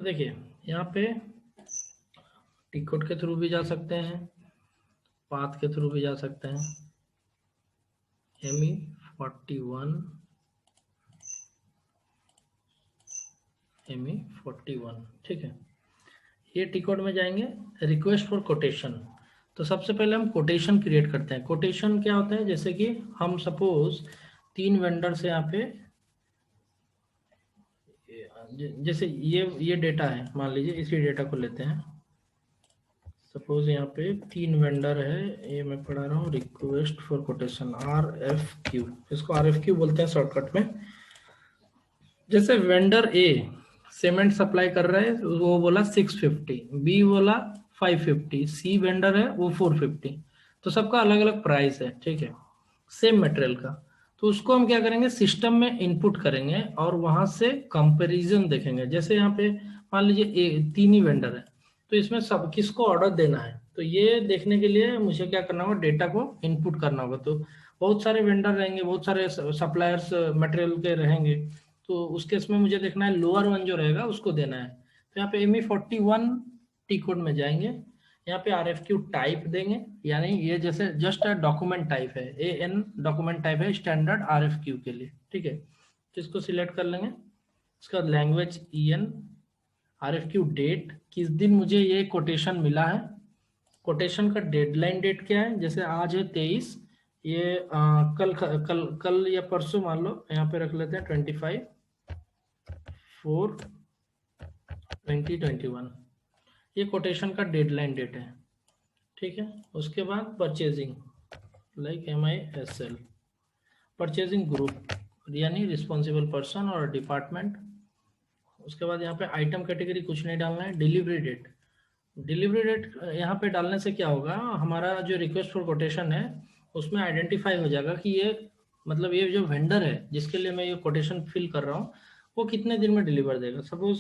देखिए यहाँ पे टी कोड के थ्रू भी जा सकते हैं, पाथ के थ्रू भी जा सकते हैं। ME41 ME41 ठीक है। ये टी कोड में जाएंगे, रिक्वेस्ट फॉर कोटेशन। तो सबसे पहले हम कोटेशन क्रिएट करते हैं। कोटेशन क्या होता है, जैसे कि हम सपोज 3 वेंडर से यहाँ पे जैसे ये डेटा है, मान लीजिए इसी डेटा को लेते हैं। सपोज यहाँ पे 3 वेंडर है, ये मैं पढ़ा रहा हूँ रिक्वेस्ट फॉर कोटेशन RFQ, इसको RFQ बोलते हैं शॉर्टकट में। जैसे वेंडर ए सीमेंट सप्लाई कर रहा है, वो बोला 650, बी बोला 550, सी वेंडर है वो 450। तो सबका अलग अलग प्राइस है, ठीक है, सेम मटेरियल का। तो उसको हम क्या करेंगे, सिस्टम में इनपुट करेंगे और वहां से कंपैरिजन देखेंगे। जैसे यहाँ पे मान लीजिए 3 ही वेंडर है, तो इसमें सब किसको ऑर्डर देना है, तो ये देखने के लिए मुझे क्या करना होगा, डेटा को इनपुट करना होगा। तो बहुत सारे वेंडर रहेंगे, बहुत सारे सप्लायर्स मटेरियल के रहेंगे, तो उस केस में मुझे देखना है लोअर वन जो रहेगा उसको देना है। तो यहाँ पे ME41 टी कोड में जाएंगे, यहाँ पे RFQ टाइप देंगे, यानी ये जैसे जस्ट डॉक्यूमेंट टाइप है, AN डॉक्यूमेंट टाइप है स्टैंडर्ड RFQ के लिए, ठीक है। तो इसको सिलेक्ट कर लेंगे, इसका लैंग्वेज EN, RFQ डेट, किस दिन मुझे ये कोटेशन मिला है, कोटेशन का डेडलाइन डेट क्या है, जैसे आज है 23, ये कल कल कल या परसों मान लो, यहाँ पे रख लेते हैं 25/4/2021, ये कोटेशन का डेडलाइन डेट है, ठीक है। उसके बाद purchasing like MISL, purchasing group यानी रिस्पॉन्सिबल पर्सन और डिपार्टमेंट। उसके बाद यहाँ पे आइटम कैटेगरी कुछ नहीं डालना है। डिलीवरी डेट, डिलीवरी डेट यहाँ पे डालने से क्या होगा, हमारा जो रिक्वेस्ट फॉर कोटेशन है उसमें आइडेंटिफाई हो जाएगा कि ये मतलब ये जो वेंडर है जिसके लिए मैं ये कोटेशन फिल कर रहा हूँ वो कितने दिन में डिलीवर देगा। सपोज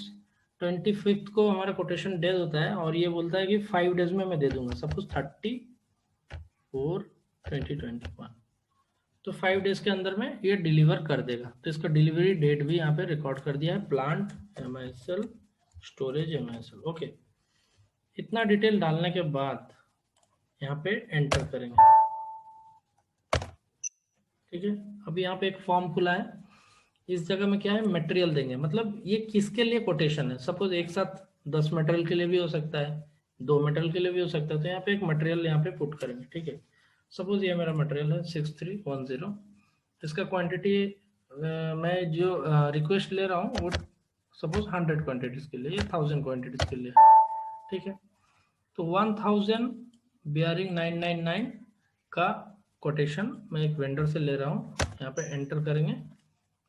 25 को हमारा कोटेशन डेज होता है और ये बोलता है कि 5 डेज में मैं दे दूंगा, सपोज 30/4/2021, तो 5 डेज के अंदर में ये डिलीवर कर देगा। तो इसका डिलीवरी डेट भी यहाँ पे रिकॉर्ड कर दिया है, plant MISL, storage MISL, okay. इतना डिटेल डालने के बाद यहाँ पे एंटर करेंगे, ठीक है। अभी यहाँ पे एक फॉर्म खुला है, इस जगह में क्या है, मटेरियल देंगे, मतलब ये किसके लिए कोटेशन है। सपोज एक साथ 10 मटेरियल के लिए भी हो सकता है, 2 मटेरियल के लिए भी हो सकता है, तो यहाँ पे एक मटेरियल यहाँ पे पुट करेंगे, ठीक है। सपोज ये मेरा मटेरियल है 6310, इसका क्वांटिटी मैं जो रिक्वेस्ट ले रहा हूँ वो सपोज 100 क्वांटिटीज के लिए, 1000 क्वांटिटीज के लिए, ठीक है। तो 1000 बियरिंग 999 का कोटेशन मैं एक वेंडर से ले रहा हूँ, यहाँ पे एंटर करेंगे,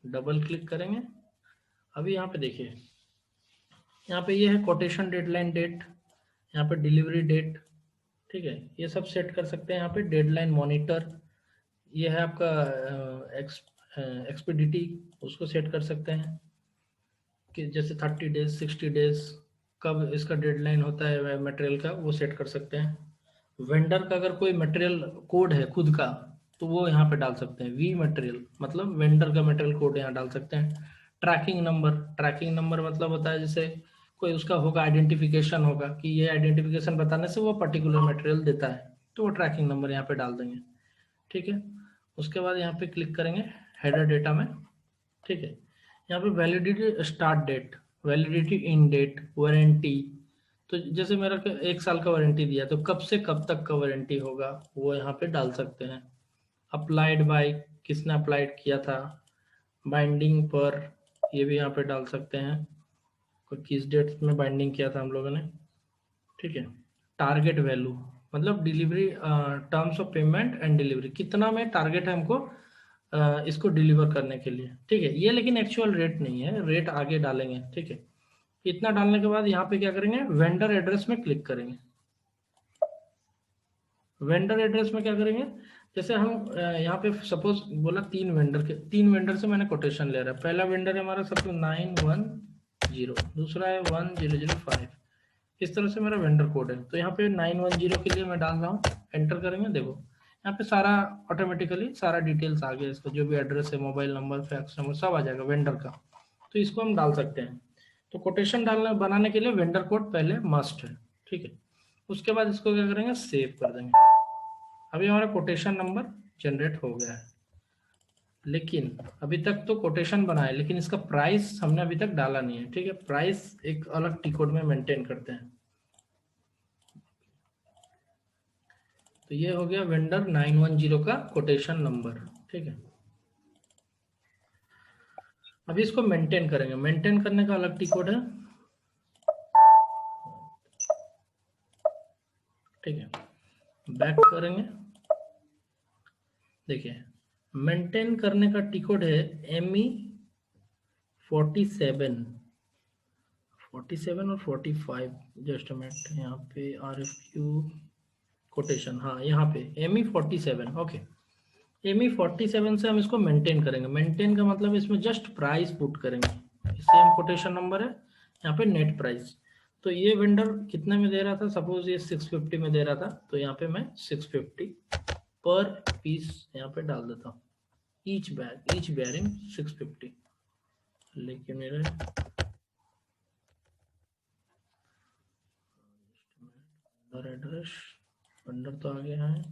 डबल क्लिक करेंगे। अभी यहाँ पे देखिए, यहाँ पे ये है कोटेशन डेडलाइन डेट, यहाँ पे डिलीवरी डेट, ठीक है, ये सब सेट कर सकते हैं। यहाँ पे डेडलाइन मॉनिटर, ये है आपका एक्सपीडिटी, उसको सेट कर सकते हैं कि जैसे 30 डेज 60 डेज कब इसका डेडलाइन होता है मटेरियल का, वो सेट कर सकते हैं। वेंडर का अगर कोई मटेरियल कोड है खुद का तो वो यहाँ पे डाल सकते हैं, वी मटेरियल मतलब वेंडर का मटेरियल कोड यहाँ डाल सकते हैं। ट्रैकिंग नंबर, ट्रैकिंग नंबर मतलब होता है जैसे कोई उसका होगा आइडेंटिफिकेशन होगा कि ये आइडेंटिफिकेशन बताने से वो पर्टिकुलर मटेरियल देता है, तो वो ट्रैकिंग नंबर यहाँ पे डाल देंगे, ठीक है। उसके बाद यहाँ पे क्लिक करेंगे हेडर डेटा में, ठीक है। यहाँ पे वैलिडिटी स्टार्ट डेट, वैलिडिटी इन डेट, वारंटी, तो जैसे मेरा 1 साल का वारंटी दिया तो कब से कब तक का वारंटी होगा वो यहाँ पे डाल सकते हैं। अप्लाइड बाय, किसने अप्लाइड किया था, बाइंडिंग पर, ये भी यहाँ पे डाल सकते हैं, कोई किस डेट में बाइंडिंग किया था हम लोगों ने, ठीक है। टारगेट वैल्यू मतलब delivery terms of payment and delivery, कितना में टारगेट है हमको इसको डिलीवर करने के लिए, ठीक है। ये लेकिन एक्चुअल रेट नहीं है, रेट आगे डालेंगे, ठीक है। इतना डालने के बाद यहाँ पे क्या करेंगे, वेंडर एड्रेस में क्लिक करेंगे। वेंडर एड्रेस में क्या करेंगे, जैसे हम यहाँ पे सपोज बोला 3 वेंडर से मैंने कोटेशन ले रहा है। पहला वेंडर है हमारा सपोज 910, दूसरा है 1005, इस तरह से मेरा वेंडर कोड है। तो यहाँ पे 910 के लिए मैं डाल रहा हूँ, एंटर करेंगे, देखो यहाँ पे सारा ऑटोमेटिकली सारा डिटेल्स आ गया, इसका जो भी एड्रेस है, मोबाइल नंबर, फैक्स नंबर सब आ जाएगा वेंडर का। तो इसको हम डाल सकते हैं। तो कोटेशन डालने बनाने के लिए वेंडर कोड पहले मस्ट है, ठीक है। उसके बाद इसको क्या करेंगे, सेव कर देंगे। अभी हमारा कोटेशन नंबर जनरेट हो गया है, लेकिन अभी तक तो कोटेशन बना है, लेकिन इसका प्राइस हमने अभी तक डाला नहीं है, ठीक है। प्राइस एक अलग टी कोड में मेंटेन करते हैं। तो ये हो गया वेंडर 910 का कोटेशन नंबर, ठीक है। अभी इसको मेंटेन करेंगे, मेंटेन करने का अलग टी कोड है, ठीक है। बैक करेंगे, देखिए मेंटेन करने का टी कोड है ME47 47 और 45। जस्ट मिनट, यहाँ पे RFQ कोटेशन, हाँ यहाँ पे ME47, ओके। ME47 से हम इसको मेंटेन करेंगे। मेंटेन का मतलब इसमें जस्ट प्राइस पुट करेंगे, सेम कोटेशन नंबर है, यहाँ पे नेट प्राइस। तो ये वेंडर कितने में दे रहा था, सपोज ये 650 में दे रहा था, तो यहाँ पे मैं 650 पर पीस यहाँ पे डाल देता हूँ। Each bearing 650। लेकिन मेरे एड्रेस वेंडर तो आ गया है,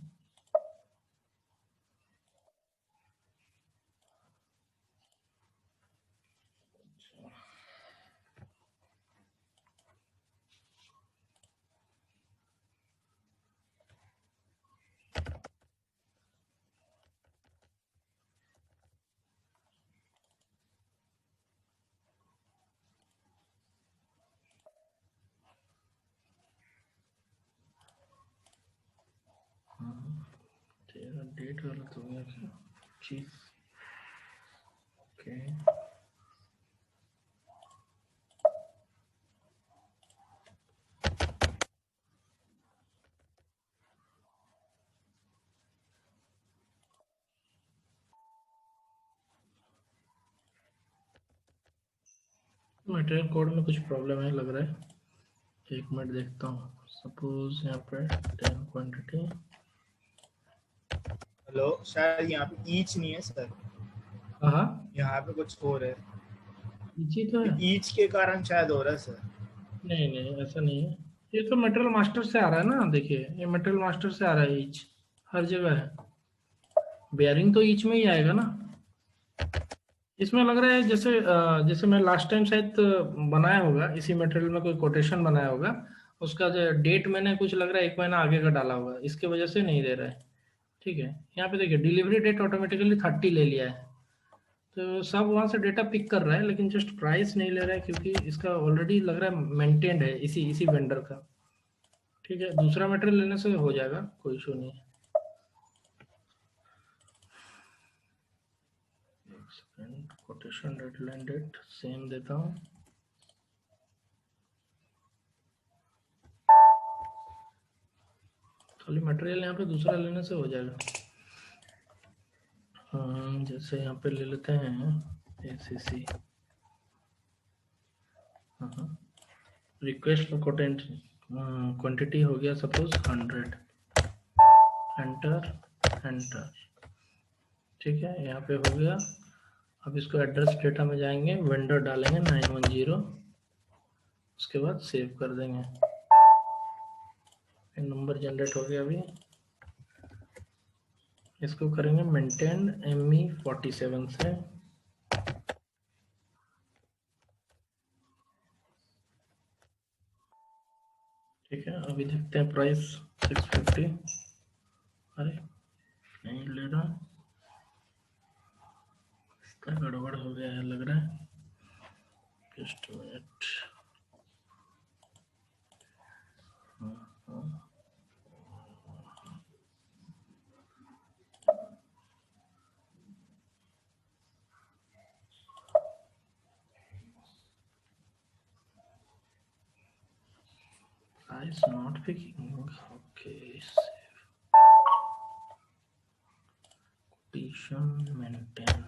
तेरा डेट गलत हो गया क्या, चीज, ओके। मटेरियल कोड में कुछ प्रॉब्लम है लग रहा है, एक मिनट देखता हूँ। सपोज यहाँ पे 10 क्वांटिटी, हेलो, शायद यहाँ पे ईच नहीं है सर, हाँ यहाँ पे कुछ और है। नीचे तो है। ईच के कारण शायद हो रहा है सर। नहीं नहीं ऐसा नहीं है, ये तो मटेरियल मास्टर से आ रहा है ना, देखिए ये मटेरियल मास्टर से आ रहा है, ईच हर जगह है, बेयरिंग तो ईच में ही आएगा ना। इसमें लग रहा है जैसे जैसे मैं लास्ट टाइम शायद बनाया होगा, इसी मटेरियल में कोई कोटेशन बनाया होगा, उसका जो डेट मैंने कुछ लग रहा है 1 महीना आगे का डाला होगा, इसके वजह से नहीं दे रहा है, ठीक है। यहाँ पे देखिए डिलीवरी डेट ऑटोमेटिकली 30 ले लिया है, तो सब वहां से डेटा पिक कर रहा है, लेकिन जस्ट प्राइस नहीं ले रहा है, क्योंकि इसका ऑलरेडी लग रहा है मेंटेन्ड है इसी इसी वेंडर का, ठीक है। दूसरा मटेरियल लेने से हो जाएगा, कोई इशू नहीं है। एक second, quotation deadline date same देता हूँ। खाली मटेरियल यहाँ पे दूसरा लेने से हो जाएगा। जैसे यहाँ पे ले लेते हैं ACC, रिक्वेस्ट फॉर क्वांटिटी हो गया सपोज 100, एंटर एंटर, ठीक है। यहाँ पे हो गया। अब इसको एड्रेस डेटा में जाएंगे, वेंडर डालेंगे 910, उसके बाद सेव कर देंगे। नंबर जनरेट हो गया। अभी इसको करेंगे मेंटेन ME47 से, ठीक है। अभी देखते हैं प्राइस 650, अरे नहीं ले रहा, इसका गड़बड़ हो गया है लग रहा है, just minute. Price not picking, okay, quotation maintain,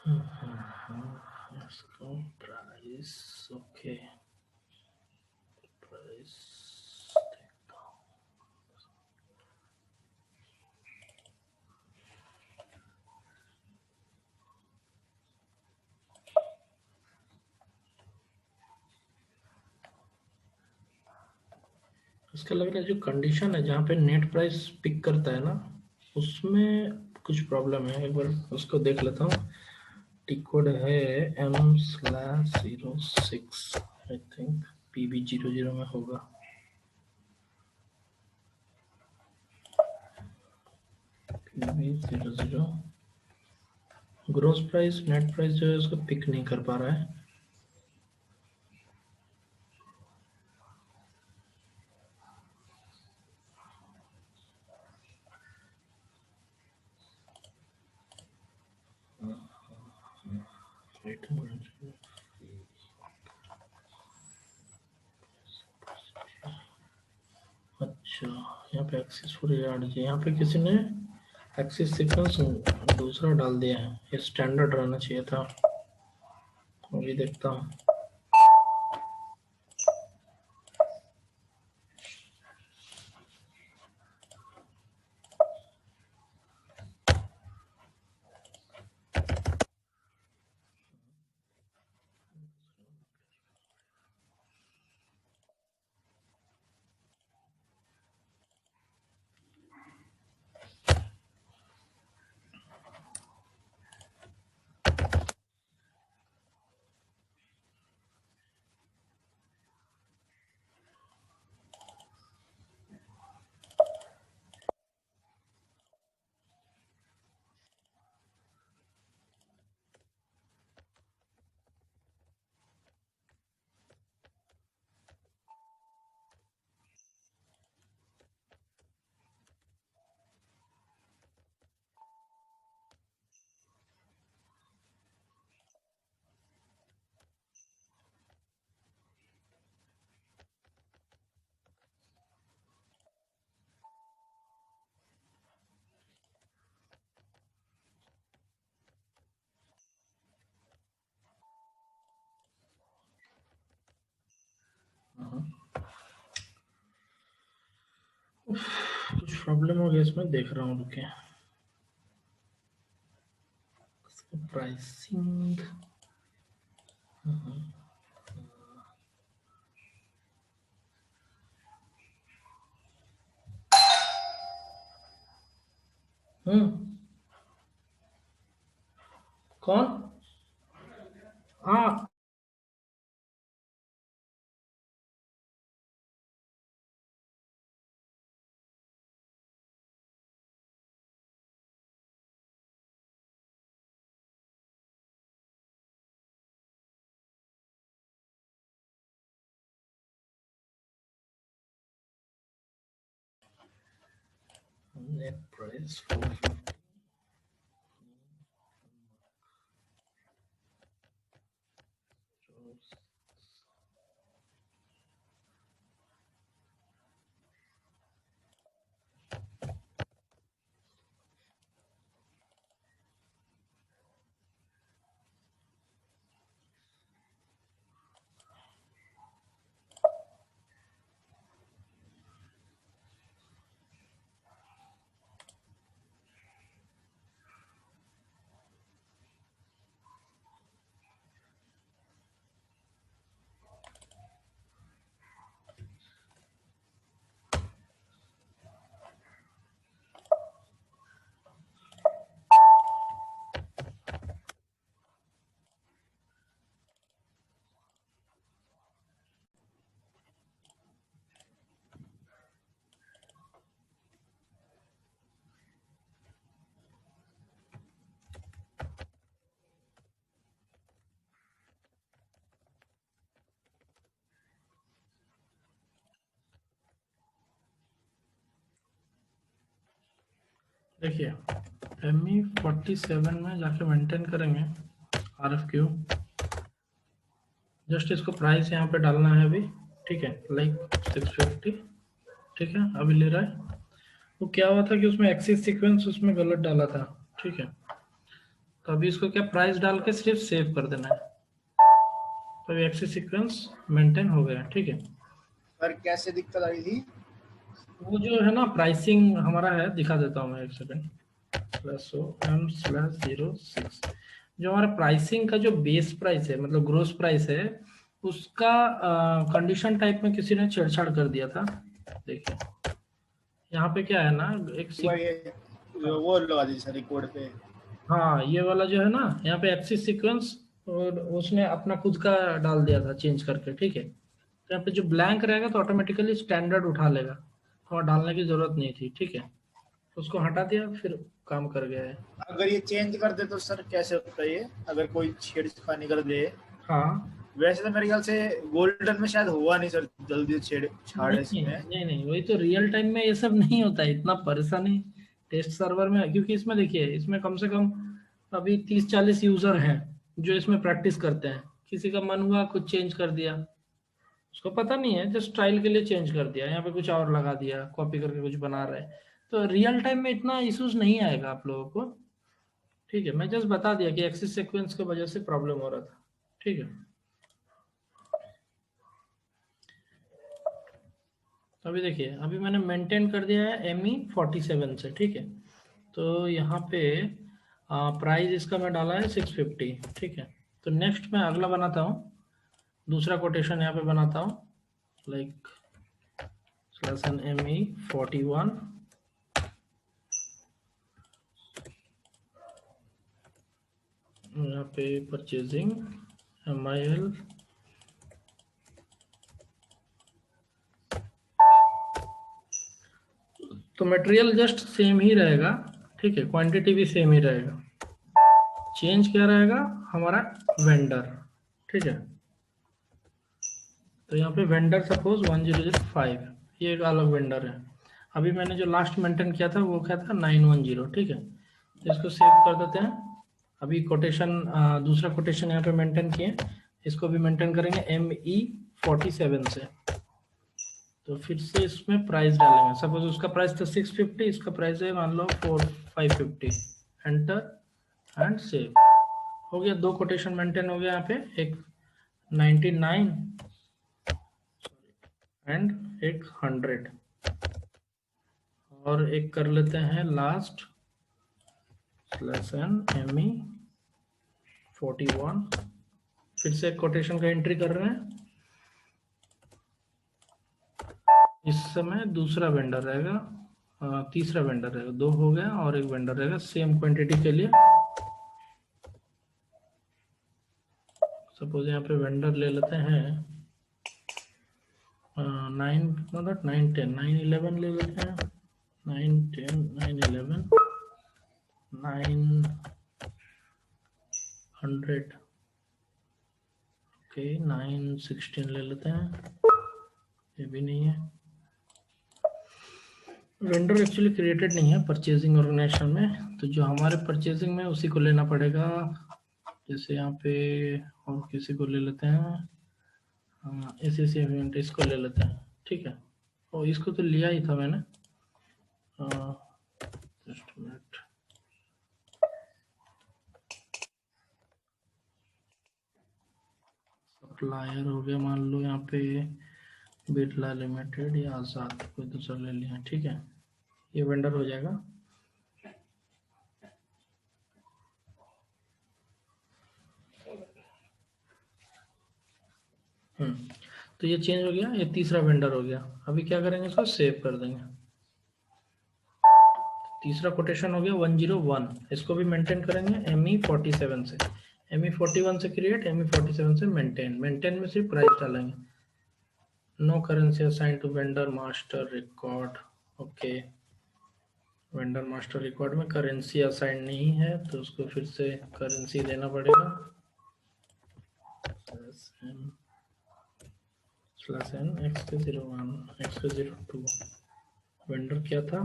इसको प्राइस ओके प्राइस इसका लग रहा है जो कंडीशन है जहाँ पे नेट प्राइस पिक करता है ना उसमें कुछ प्रॉब्लम है। एक बार उसको देख लेता हूँ। टिक कोड है M/06 आई थिंक PB00 में होगा। PB00 gross price net price जो है उसको पिक नहीं कर पा रहा है। अच्छा यहाँ पे एक्सिस फॉर यार्ड यहाँ पे किसी ने एक्सिस सीक्वेंस दूसरा डाल दिया है। ये स्टैंडर्ड रहना चाहिए था। अभी देखता हूँ। कुछ प्रॉब्लम हो गया इसमें देख रहा हूँ रुके। प्राइसिंग कौन हाँ नेट प्राइस 450 देखिए ME47 में जाके मेंटेन करेंगे RFQ। जस्ट इसको प्राइस यहाँ पे डालना है अभी। ठीक है लाइक 650। ठीक है अभी ले रहा है। तो क्या हुआ था कि उसमें एक्सिस सीक्वेंस उसमें गलत डाला था। ठीक है तो अभी इसको क्या प्राइस डाल के सिर्फ सेव कर देना है, तो अभी एक्सेस सीक्वेंस मेंटेन हो गया। ठीक है, पर कैसे दिक्कत आई थी? वो जो है ना प्राइसिंग हमारा है, दिखा देता हूँ मैं एक सेकंड। /m/06 जो हमारा प्राइसिंग का जो बेस प्राइस है, मतलब ग्रोस प्राइस है, उसका कंडीशन टाइप में किसी ने छेड़छाड़ कर दिया था। देखिए यहाँ पे क्या है ना, एक ये वो लगा दी सर रिकॉर्ड पे। हाँ ये वाला जो है ना, यहाँ पे एक्सिस सीक्वेंस और उसने अपना खुद का डाल दिया था चेंज करके। ठीक है, तो यहाँ पे जो ब्लैंक रहेगा तो ऑटोमेटिकली स्टैंडर्ड उठा लेगा, तो वहाँ डालने की जरूरत नहीं थी। ठीक है, तो उसको हटा दिया, फिर काम कर गया है। अगर ये चेंज कर दे तो सर कैसे होता है ये, अगर कोई छेड़खानी कर दे? हाँ वैसे तो मेरे ख्याल से गोल्डन में शायद हुआ नहीं सर जल्दी छाड़ नहीं इसमें। नहीं नहीं, वही तो रियल टाइम में ये सब नहीं होता है, इतना परेशानी टेस्ट सर्वर में, क्योंकि इसमें देखिए इसमें कम से कम अभी 30-40 यूजर हैं जो इसमें प्रैक्टिस करते हैं। किसी का मन हुआ कुछ चेंज कर दिया, उसको पता नहीं है, जस्ट ट्रायल के लिए चेंज कर दिया, यहाँ पे कुछ और लगा दिया, कॉपी करके कुछ बना रहे हैं। तो रियल टाइम में इतना इश्यूज नहीं आएगा आप लोगों को। ठीक है, मैं जस्ट बता दिया कि एक्सिस सीक्वेंस की वजह से प्रॉब्लम हो रहा था। ठीक है, तो अभी देखिए अभी मैंने मेंटेन कर दिया है ME47 से। ठीक है, तो यहाँ पे प्राइस इसका मैं डाला है 650। ठीक है, तो नेक्स्ट मैं अगला बनाता हूँ, दूसरा कोटेशन यहाँ पे बनाता हूँ, लाइक /ME41 यहाँ पे परचेजिंग MIL तो मटेरियल जस्ट सेम ही रहेगा। ठीक है, क्वांटिटी भी सेम ही रहेगा, चेंज क्या रहेगा हमारा वेंडर। ठीक है, तो यहाँ पे वेंडर सपोज 1005, ये एक अलग वेंडर है। अभी मैंने जो लास्ट मेंटेन किया था वो क्या था 910। ठीक है, तो इसको सेव कर देते हैं। अभी कोटेशन दूसरा कोटेशन यहाँ पे मेंटेन किए, इसको भी मेंटेन करेंगे ME47 से। तो फिर से इसमें प्राइस डालेंगे, सपोज उसका प्राइस था 650, इसका प्राइस है मान लो 4550। एंटर एंड सेव, हो गया। दो कोटेशन मेंटेन हो गया यहाँ पे, एक 99 एंड एक 100, और एक कर लेते हैं लास्ट /ME41। फिर से एक कोटेशन का एंट्री कर रहे हैं, इस समय दूसरा वेंडर रहेगा, तीसरा वेंडर रहेगा, दो हो गया, और एक वेंडर रहेगा सेम क्वांटिटी के लिए। सपोज यहाँ पे वेंडर ले लेते हैं 9, मतलब 9 10 9 11 ले लेते हैं, 9 10 9 11 900, ओके 9 16 ले लेते हैं, ये भी नहीं है। वेंडर एक्चुअली क्रिएटेड नहीं है परचेजिंग ऑर्गेनाइजेशन में, तो जो हमारे परचेजिंग में उसी को लेना पड़ेगा। जैसे यहाँ पे और किसी को ले लेते हैं, एसएससी इवेंट, इसको ले लेते हैं। ठीक है, और इसको तो लिया ही था मैंने, जस्ट मिनट। सप्लायर हो गया मान लो यहाँ पे बिरला लिमिटेड या आजाद, कोई दूसरा ले लिया। ठीक है, ये वेंडर हो जाएगा। तो ये चेंज हो गया, ये तीसरा वेंडर हो गया। अभी क्या करेंगे, इसको सेव कर देंगे। तीसरा कोटेशन हो गया 101, इसको भी मेंटेन करेंगे ME47 से। ME41 से क्रिएट, ME47 से मेंटेन। मेंटेन में सिर्फ प्राइस डालेंगे, no currency assign to vendor master record. Okay, vendor master record में करेंसी असाइन नहीं है, तो उसको फिर से करेंसी देना पड़ेगा। /n XK01 XK02 वेंडर क्या था,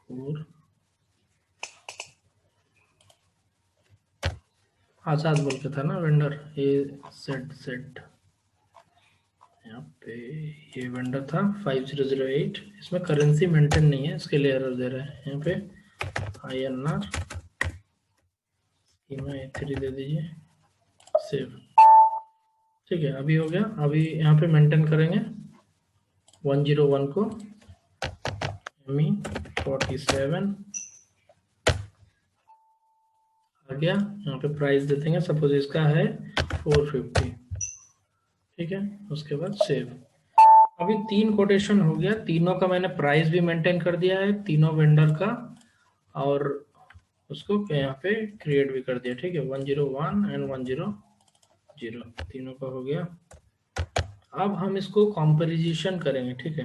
4 आजाद बोल के था ना वेंडर, AZZ। यहाँ यहाँ पे ये वेंडर था 5008, इसमें करेंसी मेंटेन नहीं है, इसके लिए एरर दे रहा है। यहाँ पे INR स्कीमा A3 दे दीजिए, सेव। ठीक है, अभी हो गया। अभी यहाँ पे मेंटेन करेंगे 101 को, ME47 आ गया। यहाँ पे प्राइस दे देंगे, सपोज इसका है 450। ठीक है, उसके बाद सेव। अभी 3 कोटेशन हो गया, तीनों का मैंने प्राइस भी मेंटेन कर दिया है, तीनों वेंडर का, और उसको यहाँ पे क्रिएट भी कर दिया। ठीक है, 101 एंड 100, तीनों का हो गया। अब हम इसको कंपैरिजन करेंगे। ठीक है,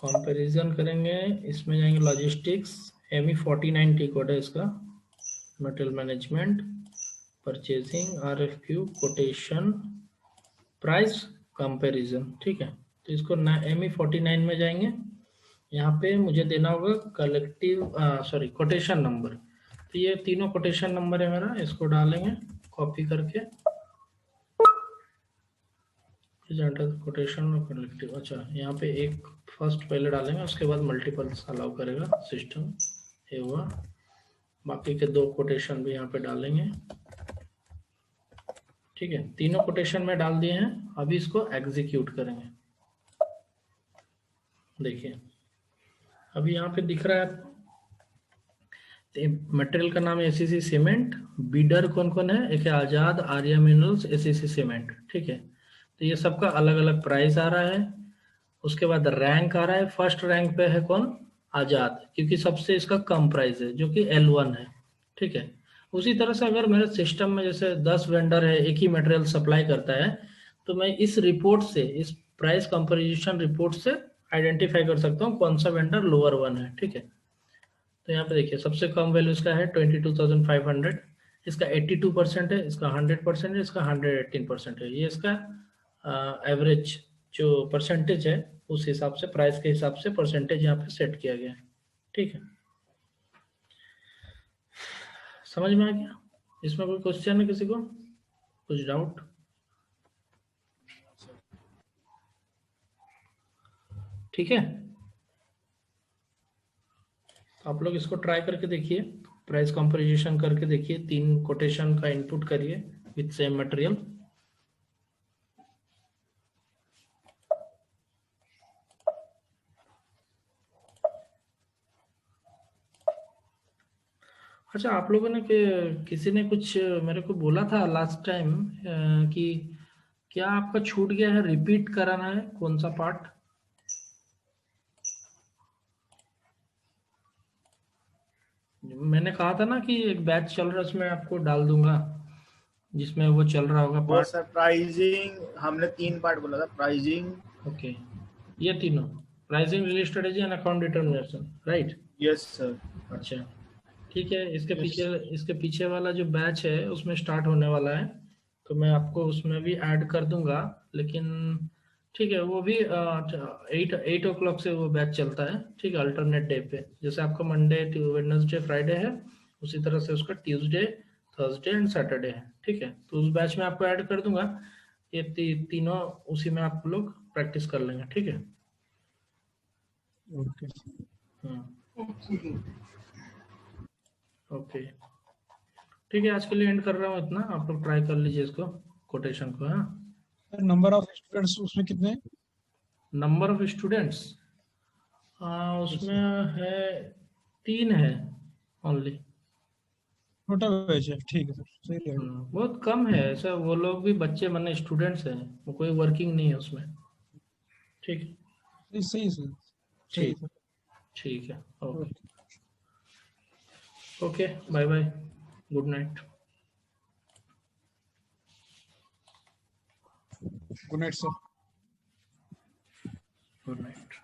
कंपैरिजन करेंगे, इसमें जाएंगे लॉजिस्टिक्स, ME49 टी कोड है इसका, material management, purchasing, RFQ, quotation, price, comparison. ठीक है, तो इसको ME49 में जाएंगे, यहाँ पे मुझे देना होगा कोटेशन नंबर। तो ये तीनों कोटेशन नंबर है मेरा, इसको डालेंगे कॉपी करके, कोटेशन और कलेक्टिव। अच्छा, यहाँ पे एक फर्स्ट पहले डालेंगे, उसके बाद मल्टीपल्स अलाउ करेगा सिस्टम, ये हुआ। बाकी के 2 कोटेशन भी यहाँ पे डालेंगे। ठीक है, तीनों कोटेशन में डाल दिए हैं। अभी इसको एग्जीक्यूट करेंगे। देखिए, अभी यहाँ पे दिख रहा है मटेरियल का नाम है ACC सीमेंट, बीडर कौन कौन है, एक है आजाद, आर्या मिनरल्स, ACC सीमेंट। ठीक है, तो ये सबका अलग अलग प्राइस आ रहा है। उसके बाद रैंक आ रहा है, फर्स्ट रैंक पे है कौन, आजाद, क्योंकि सबसे इसका कम प्राइस है, जो कि L1 है। ठीक है, उसी तरह से अगर मेरे सिस्टम में जैसे 10 वेंडर है, एक ही मटेरियल सप्लाई करता है, तो मैं इस रिपोर्ट से, इस प्राइस कंपैरिजन रिपोर्ट से आइडेंटिफाई कर सकता हूँ कौन सा वेंडर लोअर वन है। ठीक है, तो यहाँ पे देखिए सबसे कम वैल्यू इसका है 22,500, इसका 82% है, इसका 100% है, इसका 118% है। ये इसका एवरेज जो परसेंटेज है, उस हिसाब से, प्राइस के हिसाब से परसेंटेज यहाँ पे सेट किया गया है। ठीक है, समझ में आ गया? इसमें कोई क्वेश्चन है किसी को, कुछ डाउट? ठीक है, आप लोग इसको ट्राई करके देखिए, प्राइस कंपैरिजन करके देखिए, 3 कोटेशन का इनपुट करिए विथ सेम मटेरियल। अच्छा, आप लोगों ने किसी ने कुछ मेरे को बोला था लास्ट टाइम कि क्या आपका छूट गया है, रिपीट कराना है कौन सा पार्ट? मैंने कहा था ना कि एक बैच चल रहा है, उसमें आपको डाल दूंगा, जिसमें वो चल रहा होगा वो पार्ट। सर प्राइजिंग हमने 3 पार्ट बोला था, प्राइजिंग। ओके, ये तीनों, pricing, release strategy and account determination, right? Yes sir. अच्छा, ठीक है, यस। इसके पीछे वाला जो बैच है उसमें स्टार्ट होने वाला है, तो मैं आपको उसमें भी ऐड कर दूंगा। लेकिन ठीक है, वो भी 8 o'clock से वो बैच चलता है। ठीक है, अल्टरनेट डे पे, जैसे आपका मंडे, वेडनेसडे, फ्राइडे है, उसी तरह से उसका ट्यूसडे, थर्सडे एंड सैटरडे है। ठीक है, तो उस बैच में आपको ऐड कर दूंगा। ये तीनों उसी में आप लोग प्रैक्टिस कर लेंगे। ठीक है, ओके ओके, ठीक है, आज के लिए एंड कर रहा हूँ इतना। आप लोग ट्राई कर लीजिए इसको, कोटेशन को। हाँ, नंबर ऑफ स्टूडेंट्स उसमें कितने हैं? नंबर ऑफ स्टूडेंट्स उसमें है 3 है ओनली। छोटा बैच है, ठीक है सर, सही है। बहुत कम है ऐसा, वो लोग भी बच्चे माने स्टूडेंट्स हैं, वो कोई वर्किंग नहीं है उसमें। ठीक है, सही सही सही ठीक, सर। ठीक है, okay, okay, bye bye, good night. Good night sir. Good night.